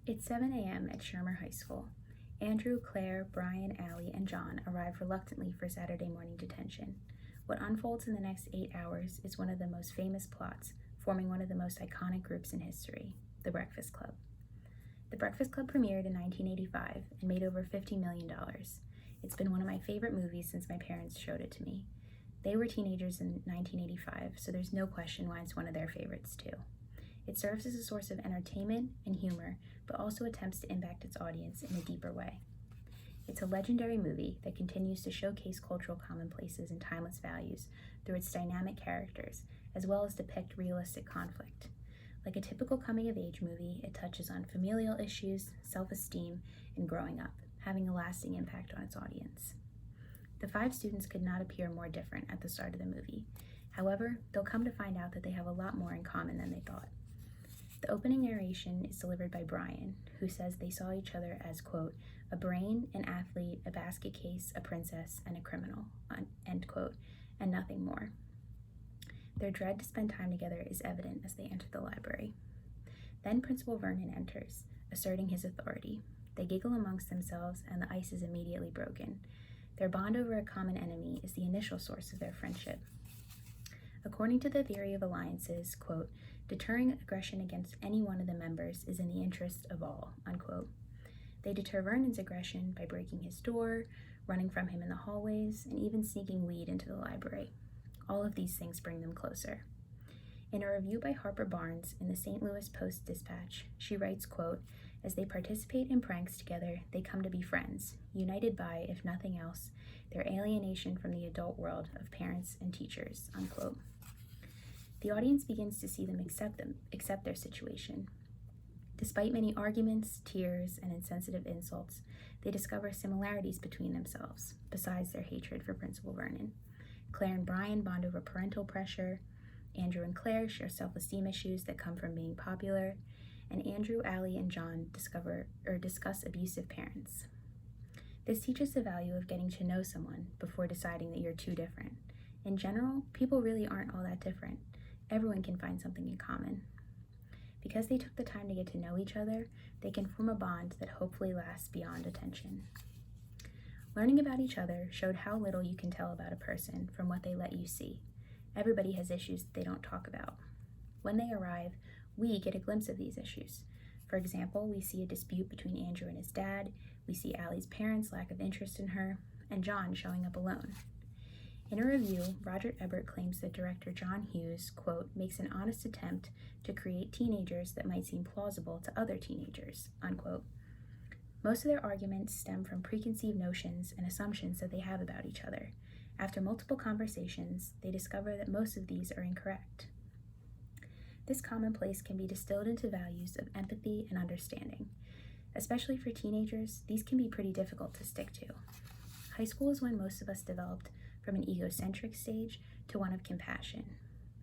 It's 7 a.m. at Shermer High School. Andrew, Claire, Brian, Allie, and John arrive reluctantly for Saturday morning detention. What unfolds in the next 8 hours is one of the most famous plots, forming one of the most iconic groups in history, The Breakfast Club. The Breakfast Club premiered in 1985 and made over $50 million. It's been one of my favorite movies since my parents showed it to me. They were teenagers in 1985, so there's no question why it's one of their favorites too. It serves as a source of entertainment and humor, but also attempts to impact its audience in a deeper way. It's a legendary movie that continues to showcase cultural commonplaces and timeless values through its dynamic characters, as well as depict realistic conflict. Like a typical coming-of-age movie, it touches on familial issues, self-esteem, and growing up, having a lasting impact on its audience. The 5 students could not appear more different at the start of the movie. However, they'll come to find out that they have a lot more in common than they thought. The opening narration is delivered by Brian, who says they saw each other as, quote, a brain, an athlete, a basket case, a princess, and a criminal, end quote, and nothing more. Their dread to spend time together is evident as they enter the library. Then Principal Vernon enters, asserting his authority. They giggle amongst themselves, and the ice is immediately broken. Their bond over a common enemy is the initial source of their friendship. According to the theory of alliances, quote, deterring aggression against any one of the members is in the interest of all, unquote. They deter Vernon's aggression by breaking his door, running from him in the hallways, and even sneaking weed into the library. All of these things bring them closer. In a review by Harper Barnes in the St. Louis Post-Dispatch, she writes, quote, as they participate in pranks together, they come to be friends, united by, if nothing else, their alienation from the adult world of parents and teachers, unquote. The audience begins to see them accept their situation. Despite many arguments, tears, and insensitive insults, they discover similarities between themselves, besides their hatred for Principal Vernon. Claire and Brian bond over parental pressure. Andrew and Claire share self-esteem issues that come from being popular. And Andrew, Allie, and John discuss abusive parents. This teaches the value of getting to know someone before deciding that you're too different. In general, people really aren't all that different. Everyone can find something in common. Because they took the time to get to know each other, they can form a bond that hopefully lasts beyond attention. Learning about each other showed how little you can tell about a person from what they let you see. Everybody has issues that they don't talk about. When they arrive, we get a glimpse of these issues. For example, we see a dispute between Andrew and his dad, we see Allie's parents' lack of interest in her, and John showing up alone. In a review, Roger Ebert claims that director John Hughes, quote, makes an honest attempt to create teenagers that might seem plausible to other teenagers, unquote. Most of their arguments stem from preconceived notions and assumptions that they have about each other. After multiple conversations, they discover that most of these are incorrect. This commonplace can be distilled into values of empathy and understanding. Especially for teenagers, these can be pretty difficult to stick to. High school is when most of us developed from an egocentric stage to one of compassion.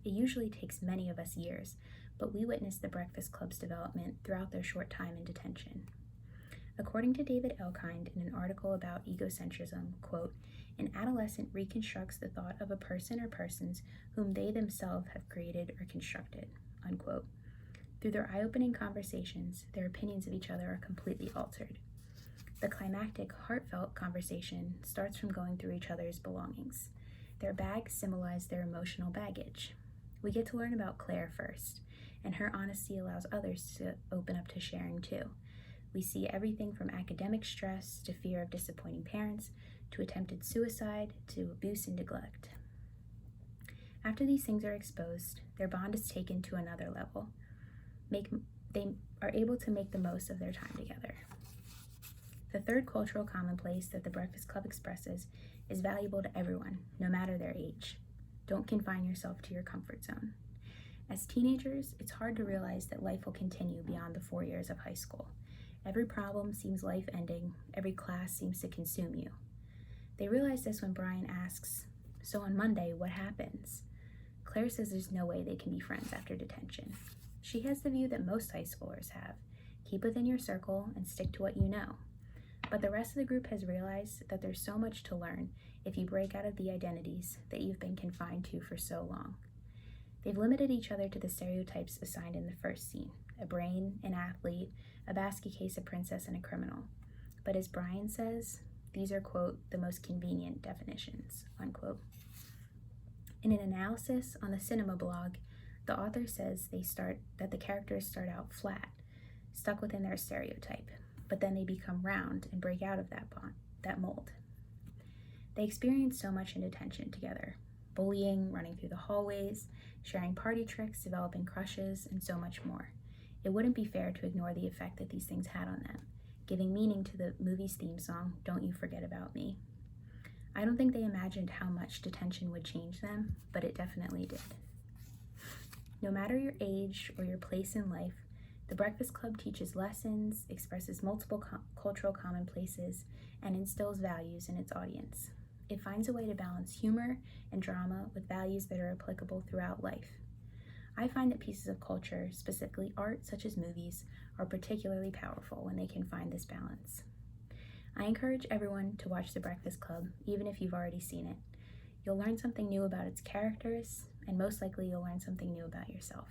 It usually takes many of us years, but we witnessed the Breakfast Club's development throughout their short time in detention. According to David Elkind in an article about egocentrism, quote, an adolescent reconstructs the thought of a person or persons whom they themselves have created or constructed, unquote. Through their eye-opening conversations, their opinions of each other are completely altered. The climactic, heartfelt conversation starts from going through each other's belongings. Their bags symbolize their emotional baggage. We get to learn about Claire first, and her honesty allows others to open up to sharing too. We see everything from academic stress to fear of disappointing parents to attempted suicide to abuse and neglect. After these things are exposed, their bond is taken to another level. They are able to make the most of their time together. The third cultural commonplace that the Breakfast Club expresses is valuable to everyone, no matter their age. Don't confine yourself to your comfort zone. As teenagers, it's hard to realize that life will continue beyond the 4 years of high school. Every problem seems life-ending, every class seems to consume you. They realize this when Brian asks, so on Monday, what happens? Claire says there's no way they can be friends after detention. She has the view that most high schoolers have. Keep within your circle and stick to what you know. But the rest of the group has realized that there's so much to learn if you break out of the identities that you've been confined to for so long. They've limited each other to the stereotypes assigned in the first scene, a brain, an athlete, a basket case, a princess, and a criminal. But as Brian says, these are, quote, the most convenient definitions, unquote. In an analysis on the Cinema blog, the author says that the characters start out flat, stuck within their stereotype, but then they become round and break out of that mold. They experience so much in detention together: bullying, running through the hallways, sharing party tricks, developing crushes, and so much more. It wouldn't be fair to ignore the effect that these things had on them, giving meaning to the movie's theme song, "Don't You Forget About Me." I don't think they imagined how much detention would change them, but it definitely did. No matter your age or your place in life, the Breakfast Club teaches lessons, expresses multiple cultural commonplaces, and instills values in its audience. It finds a way to balance humor and drama with values that are applicable throughout life. I find that pieces of culture, specifically art such as movies, are particularly powerful when they can find this balance. I encourage everyone to watch The Breakfast Club, even if you've already seen it. You'll learn something new about its characters, and most likely you'll learn something new about yourself.